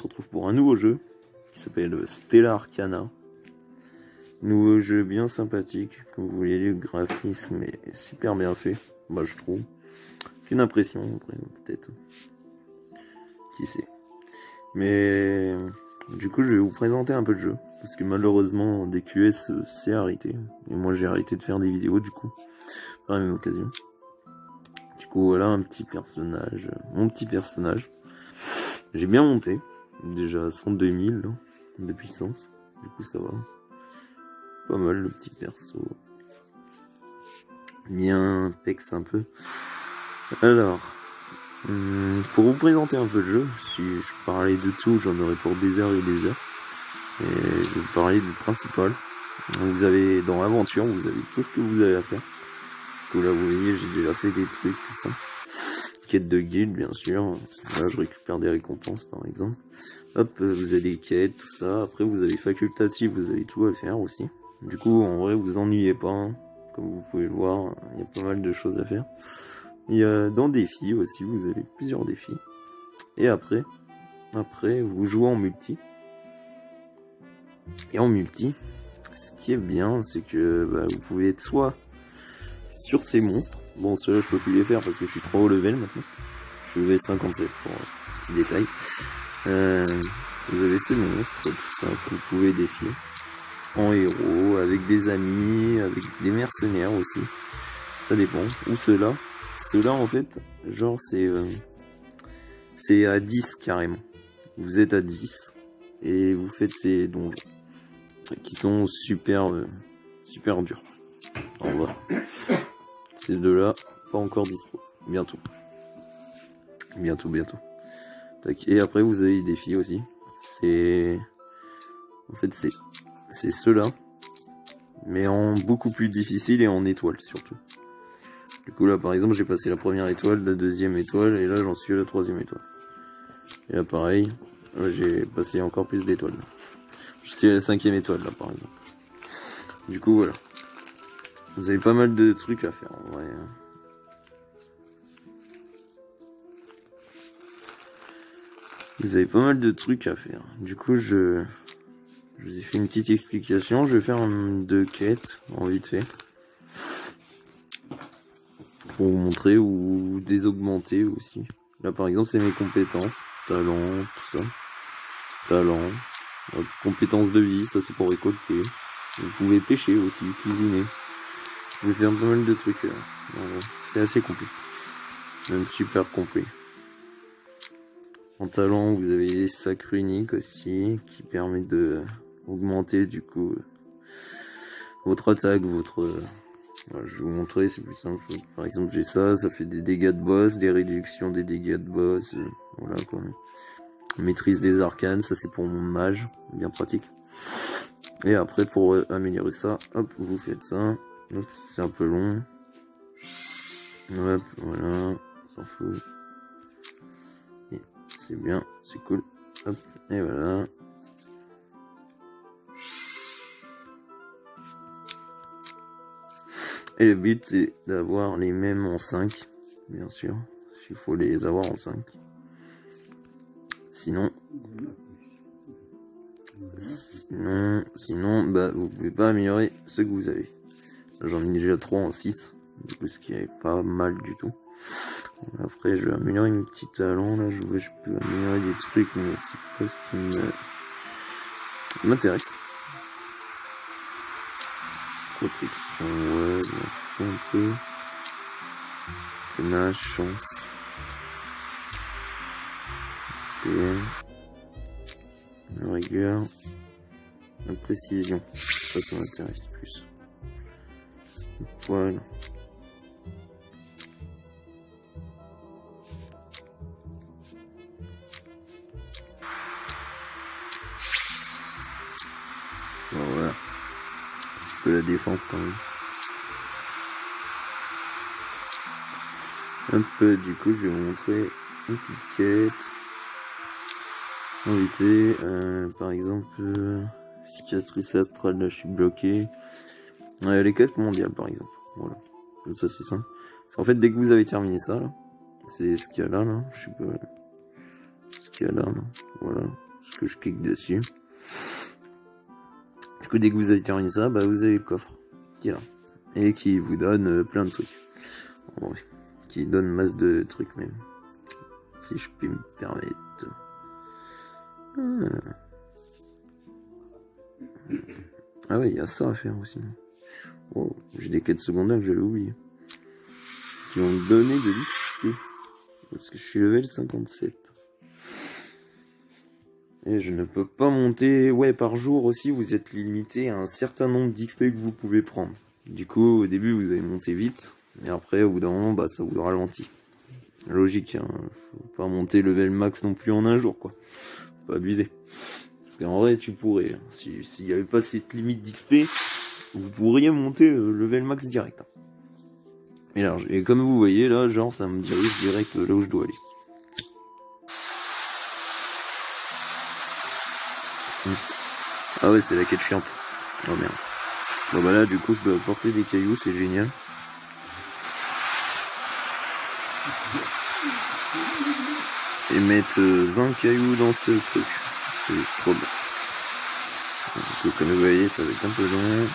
se retrouve pour un nouveau jeu qui s'appelle Stellar Arcana. Nouveau jeu bien sympathique, comme vous voyez, le graphisme est super bien fait, moi je trouve. J'ai une impression, après peut-être, qui sait. Mais du coup je vais vous présenter un peu le jeu, parce que malheureusement DQS s'est arrêté, et moi j'ai arrêté de faire des vidéos du coup, par la même occasion. Du coup voilà un petit personnage, mon petit personnage. J'ai bien monté, déjà 102 000 là, de puissance, du coup ça va. Pas mal le petit perso. Bien pex un peu. Alors, pour vous présenter un peu le jeu, si je parlais de tout, j'en aurais pour des heures et des heures. Et je vais vous parler du principal. Donc vous avez, dans l'aventure, vous avez tout ce que vous avez à faire. Donc là vous voyez, j'ai déjà fait des trucs, tout ça. Quête de guilde, bien sûr. Là je récupère des récompenses par exemple. Hop, vous avez des quêtes, tout ça. Après vous avez facultatif, vous avez tout à faire aussi. Du coup, en vrai, vous ennuyez pas, hein. Comme vous pouvez le voir, il y a pas mal de choses à faire. Il y a dans défis aussi, vous avez plusieurs défis. Et après, vous jouez en multi. Et en multi, ce qui est bien, c'est que vous pouvez être soit sur ces monstres. Bon, ceux-là, je peux plus les faire parce que je suis trop haut level maintenant. Je suis level 57 pour un petit détail. Vous avez ces monstres, tout ça, que vous pouvez défier. En héros, avec des amis, avec des mercenaires aussi. Ça dépend. Ou ceux-là. Ceux-là, en fait, genre, c'est à 10 carrément. Vous êtes à 10. Et vous faites ces donjons. Qui sont super, super durs. En vrai. Ces deux-là, pas encore dispo. Bientôt. Bientôt. Tac. Et après, vous avez des défis aussi. En fait, c'est ceux-là, mais en beaucoup plus difficile et en étoile surtout. Du coup là par exemple j'ai passé la première étoile, la deuxième étoile et là j'en suis à la troisième étoile. Et là pareil, j'ai passé encore plus d'étoiles. Je suis à la cinquième étoile là par exemple. Du coup voilà. Vous avez pas mal de trucs à faire en vrai. Vous avez pas mal de trucs à faire. Du coup je vous ai fait une petite explication. Je vais faire deux quêtes en vite fait. Pour vous montrer ou désaugmenter aussi. Là par exemple c'est mes compétences. Talent, tout ça. Talent. Compétences de vie, ça c'est pour récolter. Vous pouvez pêcher aussi, cuisiner. Je vais faire pas mal de trucs. C'est assez complet. Même super complet. En talent, vous avez des sacs uniques aussi, qui permettent de augmenter du coup votre attaque, votre... Voilà, je vais vous montrer, c'est plus simple. Par exemple, j'ai ça, ça fait des dégâts de boss, des réductions des dégâts de boss. Voilà quoi. Maîtrise des arcanes, ça c'est pour mon mage, bien pratique. Et après, pour améliorer ça, hop, vous faites ça. C'est un peu long. Hop, voilà, on s'en fout. C'est bien, c'est cool. Hop, et voilà. Et le but c'est d'avoir les mêmes en 5, bien sûr. Il faut les avoir en 5. Sinon, vous pouvez pas améliorer ce que vous avez. J'en ai déjà 3 en 6, du coup ce qui est pas mal du tout. Après je vais améliorer mes petits talents, là je peux améliorer des trucs, mais c'est pas ce qui m'intéresse. Protection, ouais, un peu. Tenace, chance. Ok. La rigueur. La précision. Ça m'intéresse plus. Voilà. Bon, voilà. Un petit peu la défense quand même. Un peu, du coup, je vais vous montrer une petite quête. Invité, par exemple, cicatrice astrale, là je suis bloqué. Les quêtes mondiales, par exemple. Voilà. Comme ça, c'est ça. En fait, dès que vous avez terminé ça, là, c'est ce qu'il y a là, je sais pas. Ce qu'il y a là, voilà. parce que je clique dessus. Du coup, dès que vous avez terminé ça, bah vous avez le coffre qui est là. Et qui vous donne plein de trucs. En vrai, qui donne masse de trucs même. Si je puis me permettre. Ah ouais, il y a ça à faire aussi. Oh, j'ai des quêtes secondaires que j'avais oublié. Qui vont me donner de l'XP. Parce que je suis level 57. Et je ne peux pas monter... Ouais, par jour aussi, vous êtes limité à un certain nombre d'XP que vous pouvez prendre. Du coup, au début, vous allez monter vite. Et après, au bout d'un moment, bah, ça vous ralentit. Logique, hein. Faut pas monter level max non plus en un jour, quoi. Faut pas abuser. Parce qu'en vrai, tu pourrais. S'il n'y avait pas cette limite d'XP, vous pourriez monter level max direct. Et comme vous voyez, là, genre, ça me dirige direct là où je dois aller. Ah ouais, c'est la quête chiante. Oh merde. Bon bah là, du coup, je dois porter des cailloux, c'est génial. Et mettre 20 cailloux dans ce truc. C'est trop bien. Du coup, comme vous voyez, ça va être un peu long.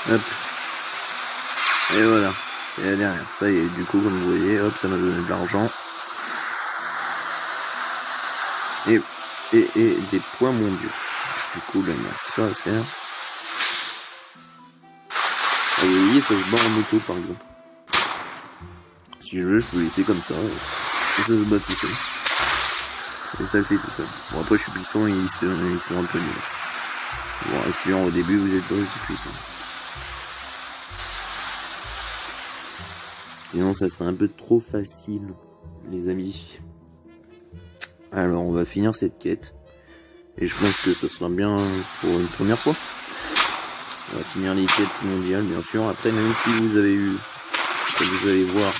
Hop. Et voilà. Et la dernière. Ça y est, du coup, comme vous voyez, hop, ça m'a donné de l'argent. Et des points mondiaux. Du coup, là, il y a ça à faire. Et vous voyez, ça se bat en moto, par exemple. Si je veux, je peux laisser comme ça. Et ça se bat tout seul. Et ça le fait tout seul. Bon, après, je suis puissant et ils sont un peu nuls. Bon, rassurant, au début, vous êtes pas aussi puissant. Sinon, ça serait un peu trop facile, les amis. Alors, on va finir cette quête. Et je pense que ce sera bien pour une première fois. On va finir les quêtes mondiales, bien sûr. Après, même si vous avez eu, comme vous allez voir,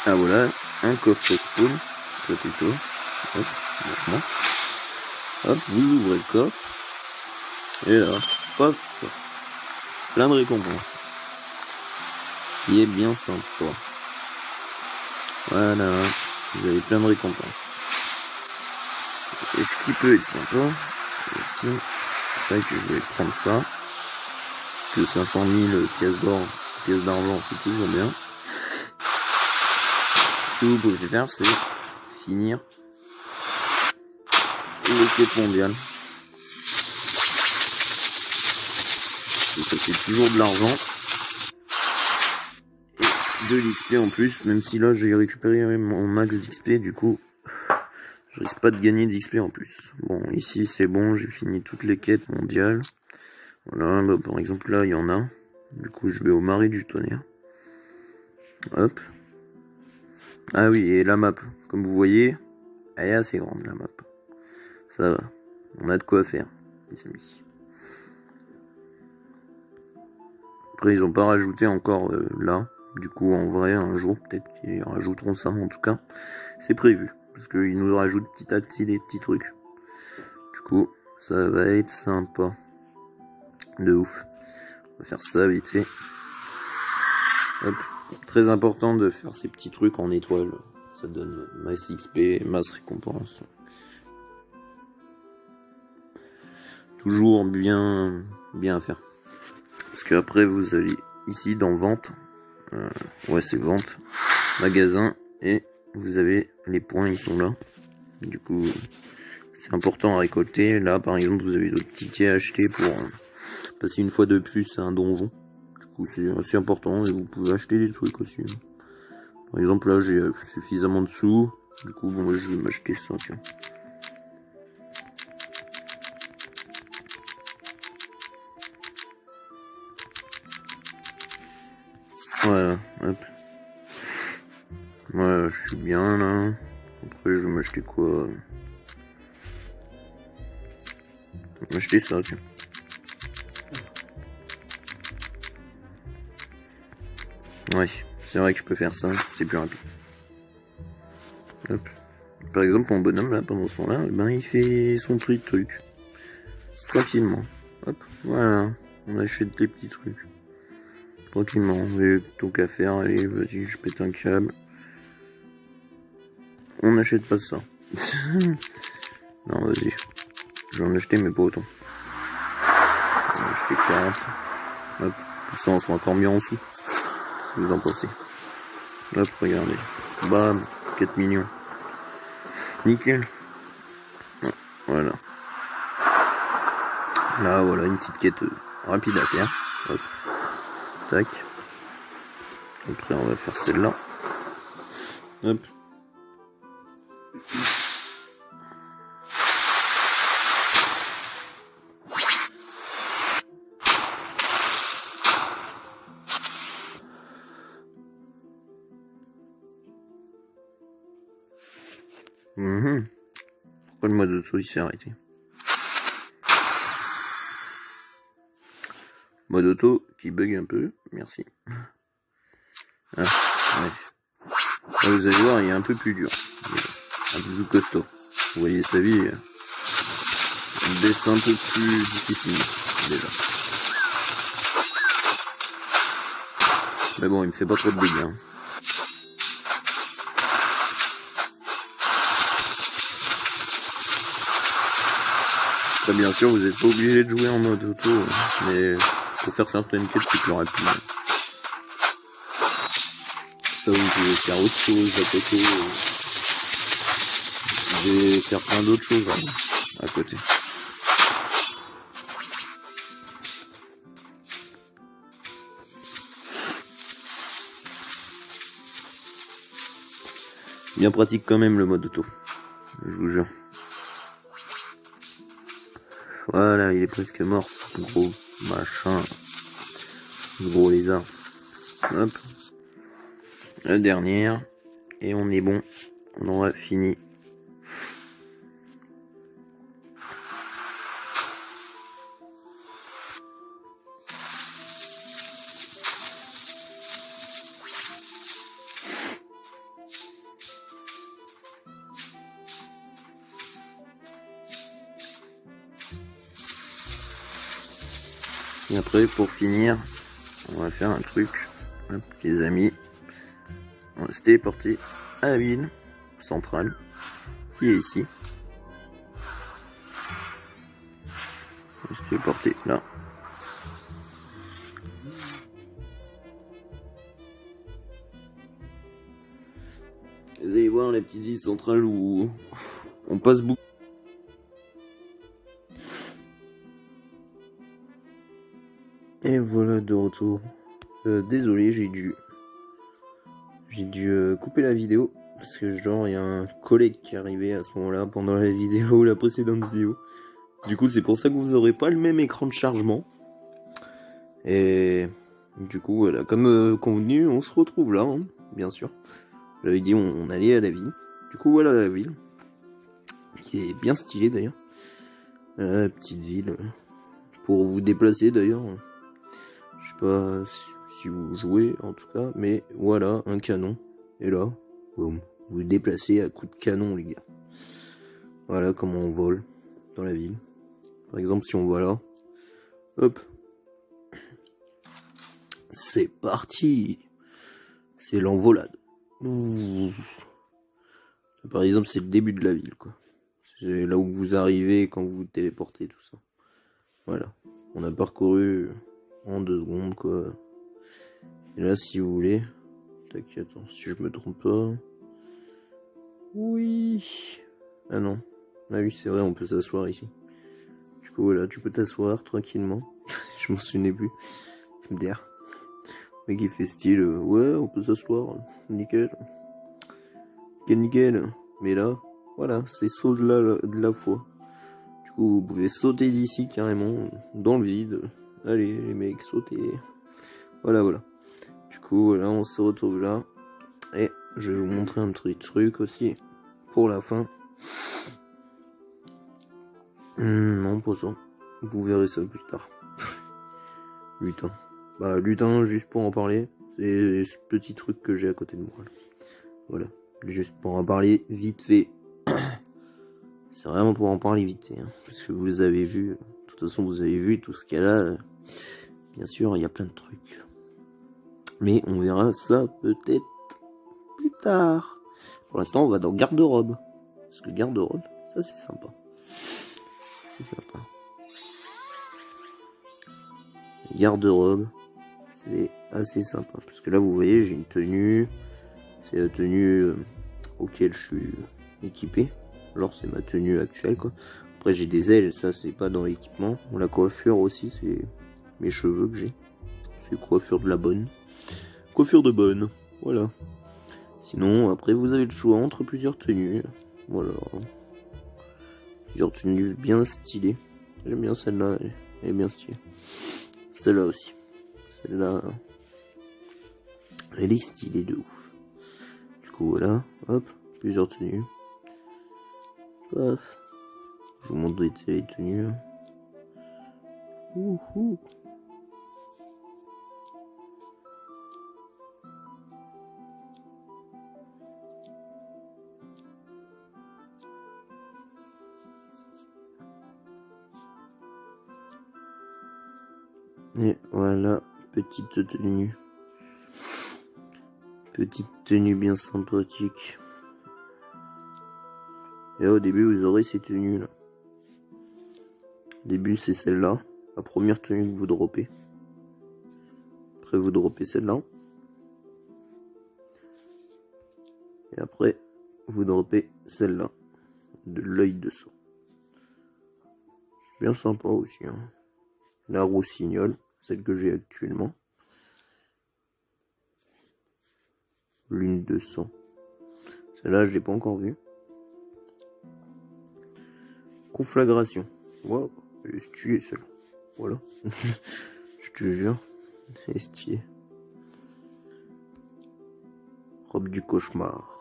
ah voilà, un coffre spawn, ça plutôt. Hop, franchement. Hop, vous ouvrez le coffre. Et là, hop, plein de récompenses. Qui est bien sympa. Voilà, vous avez plein de récompenses. Et ce qui peut être sympa, aussi, c'est vrai que je vais prendre ça. Que 500 000 pièces d'argent, c'est toujours bien. Ce que vous pouvez faire, c'est finir les quêtes mondiales. Et ça fait toujours de l'argent. Et de l'XP en plus, même si là j'ai récupéré mon max d'XP, du coup, je risque pas de gagner d'XP en plus. Bon, ici c'est bon, j'ai fini toutes les quêtes mondiales. Voilà, bah, par exemple là il y en a. Du coup je vais au marais du tonnerre. Hop. Ah oui, et la map, comme vous voyez, elle est assez grande la map. Ça va, on a de quoi faire, les amis. Après ils ont pas rajouté encore là. Du coup en vrai un jour peut-être qu'ils rajouteront ça, en tout cas c'est prévu. Parce qu'ils nous rajoutent petit à petit des petits trucs. Du coup ça va être sympa. De ouf. On va faire ça vite fait. Hop. Très important de faire ces petits trucs en étoile. Ça donne masse XP, masse récompense. Toujours bien à faire. Parce qu'après vous allez ici dans vente. Ouais c'est vente. Magasin. Et vous avez les points, ils sont là. Du coup c'est important à récolter. Là par exemple vous avez d'autres tickets à acheter pour passer une fois de plus à un donjon. Du coup c'est assez important et vous pouvez acheter des trucs aussi. Par exemple là j'ai suffisamment de sous. Du coup bon moi je vais m'acheter ça tiens. Voilà, hop. Ouais, je suis bien là. Après, je vais m'acheter quoi? Je vais m'acheter ça, tiens. Ouais, c'est vrai que je peux faire ça, c'est plus rapide. Hop. Par exemple, mon bonhomme, là, pendant ce temps-là, ben, il fait son petit truc. Tranquillement. Hop, voilà. On achète les petits trucs. Tranquillement. Mais tant qu'à faire, allez, vas-y, je pète un câble. On n'achète pas ça. Non, vas-y. Je vais en acheter, mais pas autant. On va acheter 40. Hop. Ça, on sera encore mieux en dessous. Qu'est-ce que vous en pensez? Hop, regardez. Bam. 4 millions. Nickel. Voilà. Là, voilà, une petite quête rapide à faire. Hop. Tac. Après, on va faire celle-là. Hop. Pourquoi le mode auto il s'est arrêté? Mode auto qui bug un peu, merci. Ah, ouais. Là, vous allez voir, il est un peu plus dur. Un peu plus costaud. Vous voyez sa vie, il baisse un peu plus difficile déjà. Mais bon, il me fait pas trop de dégâts. Après, bien sûr, vous n'êtes pas obligé de jouer en mode auto, mais pour faire certaines quêtes, c'est plus rapide. Ça, vous pouvez faire autre chose à côté. Vous pouvez faire plein d'autres choses à côté. Bien pratique quand même le mode auto, je vous jure. Voilà, il est presque mort, ce gros machin, ce gros lézard. Hop, la dernière, et on est bon, on aura fini. Et après, pour finir, on va faire un truc, hop, les amis. On va se téléporter à la ville centrale, qui est ici. On va se téléporter là. Vous allez voir la petite ville centrale où on passe beaucoup. Et voilà de retour. Désolé, j'ai dû couper la vidéo parce que genre il y a un collègue qui est arrivé à ce moment-là pendant la vidéo, la précédente vidéo. Du coup, c'est pour ça que vous aurez pas le même écran de chargement. Et du coup, voilà, comme convenu, on se retrouve là, hein, bien sûr. J'avais dit on allait à la ville. Du coup, voilà la ville, qui est bien stylée d'ailleurs. Petite ville pour vous déplacer d'ailleurs. Je sais pas si vous jouez en tout cas, mais voilà, un canon. Et là, boum, vous vous déplacez à coups de canon, les gars. Voilà comment on vole dans la ville. Par exemple, si on va là, hop, c'est parti. C'est l'envolade. Par exemple, c'est le début de la ville, quoi. C'est là où vous arrivez quand vous vous téléportez, tout ça. Voilà. On a parcouru en 2 secondes, quoi. Et là, si vous voulez... Tac, attends, si je me trompe pas... Oui... Ah non. Ah oui, c'est vrai, on peut s'asseoir ici. Du coup, voilà, tu peux t'asseoir tranquillement. Je m'en souvenais plus. MDR. Le mec, il fait style... ouais, on peut s'asseoir. Nickel. Nickel. Mais là, voilà, c'est saut de la foi. Du coup, vous pouvez sauter d'ici carrément, dans le vide. Allez, les mecs, sautez. Voilà, voilà. Du coup, là, on se retrouve là. Et je vais vous montrer un petit truc aussi pour la fin. Non, pas ça. Vous verrez ça plus tard. Lutin. Bah, lutin, juste pour en parler. C'est ce petit truc que j'ai à côté de moi. Là. Voilà. Juste pour en parler vite fait. C'est vraiment pour en parler vite fait. Hein, parce que vous avez vu. De toute façon, vous avez vu tout ce qu'il y a là. Bien sûr, il y a plein de trucs. Mais on verra ça peut-être plus tard. Pour l'instant, on va dans garde-robe. Parce que garde-robe, ça c'est sympa. C'est sympa. Garde-robe, c'est assez sympa. Parce que là, vous voyez, j'ai une tenue. C'est la tenue auquel je suis équipé. Genre, c'est ma tenue actuelle, quoi. Après, j'ai des ailes, ça, c'est pas dans l'équipement. La coiffure aussi, c'est mes cheveux que j'ai. C'est coiffure de la bonne. Coiffure de bonne, voilà. Sinon, après, vous avez le choix entre plusieurs tenues. Voilà. Plusieurs tenues bien stylées. J'aime bien celle-là, elle est bien stylée. Celle-là aussi. Celle-là, elle est stylée de ouf. Du coup, voilà. Hop, plusieurs tenues. Paf. Je vous montre les tenues. Ouhou. Et voilà, petite tenue. Petite tenue bien sympathique. Et là, au début, vous aurez ces tenues là. Au début, c'est celle-là. La première tenue que vous droppez. Après, vous droppez celle-là. Et après, vous droppez celle-là. De l'œil de sang. Bien sympa aussi. Hein. La rossignole, celle que j'ai actuellement. Lune de sang. Celle-là, je l'ai pas encore vue. Conflagration. Waouh, elle est stylée celle-là. Voilà. Je te jure, c'est stylé. Robe du cauchemar.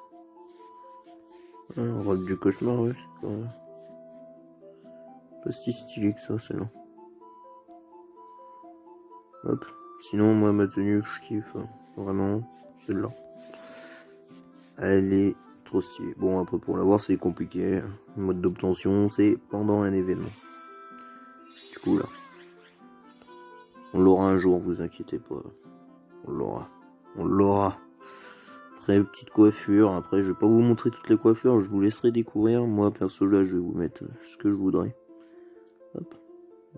Robe du cauchemar, ouais, c'est pas si stylé que ça, celle-là. Hop. Sinon, moi, ma tenue que je kiffe, vraiment, celle-là. Elle est trop stylée. Bon, après, pour l'avoir, c'est compliqué. Le mode d'obtention, c'est pendant un événement. Du coup, là. On l'aura un jour, vous inquiétez pas. On l'aura. On l'aura. Après, petite coiffure. Après, je vais pas vous montrer toutes les coiffures. Je vous laisserai découvrir. Moi, perso, là, je vais vous mettre ce que je voudrais. Hop.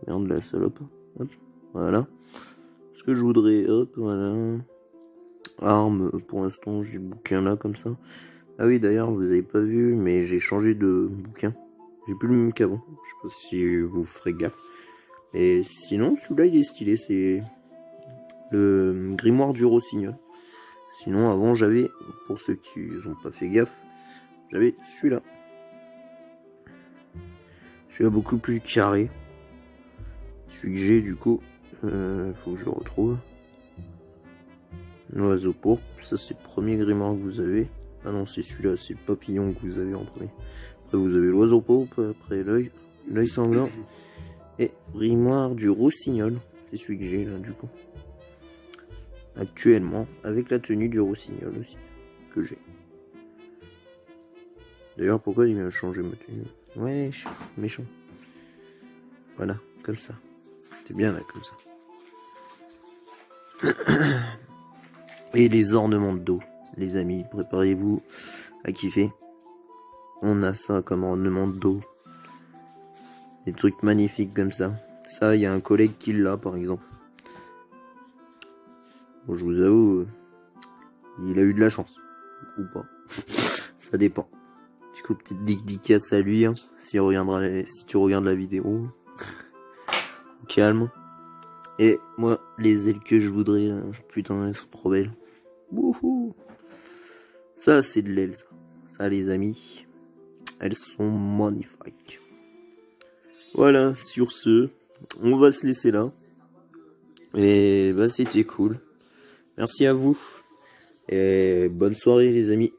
Merde, la salope. Hop. Voilà. Ce que je voudrais. Hop, voilà. Armes. Pour l'instant, j'ai le bouquin là, comme ça. Ah oui, d'ailleurs, vous avez pas vu, mais j'ai changé de bouquin. J'ai plus le même qu'avant. Je sais pas si vous ferez gaffe. Et sinon, celui-là, il est stylé. C'est le grimoire du rossignol. Sinon, avant, j'avais, pour ceux qui n'ont pas fait gaffe, j'avais celui-là. Celui-là beaucoup plus carré. Celui que j'ai, du coup, faut que je le retrouve. L'oiseau pourpre, ça c'est le premier grimoire que vous avez. Ah non, c'est celui-là, c'est le papillon que vous avez en premier. Après, vous avez l'oiseau pourpre, après l'œil sanglant. Et grimoire du rossignol, c'est celui que j'ai là, du coup. Actuellement, avec la tenue du rossignol aussi, que j'ai. D'ailleurs, pourquoi il vient changer ma tenue? Ouais, méchant. Voilà, comme ça. C'était bien là, comme ça. Et les ornements de dos, les amis, préparez-vous à kiffer. On a ça comme ornement de dos. Des trucs magnifiques comme ça. Ça, il y a un collègue qui l'a, par exemple. Bon, je vous avoue, il a eu de la chance. Ou pas. Ça dépend. Du coup, petite dédicace à lui, hein, si tu regardes la vidéo. Calme. Et moi, les ailes que je voudrais, là, putain, elles sont trop belles. Wouhou. Ça, c'est de l'aile, ça. Ça, les amis, elles sont magnifiques. Voilà, sur ce, on va se laisser là. Et bah, c'était cool. Merci à vous. Et bonne soirée, les amis.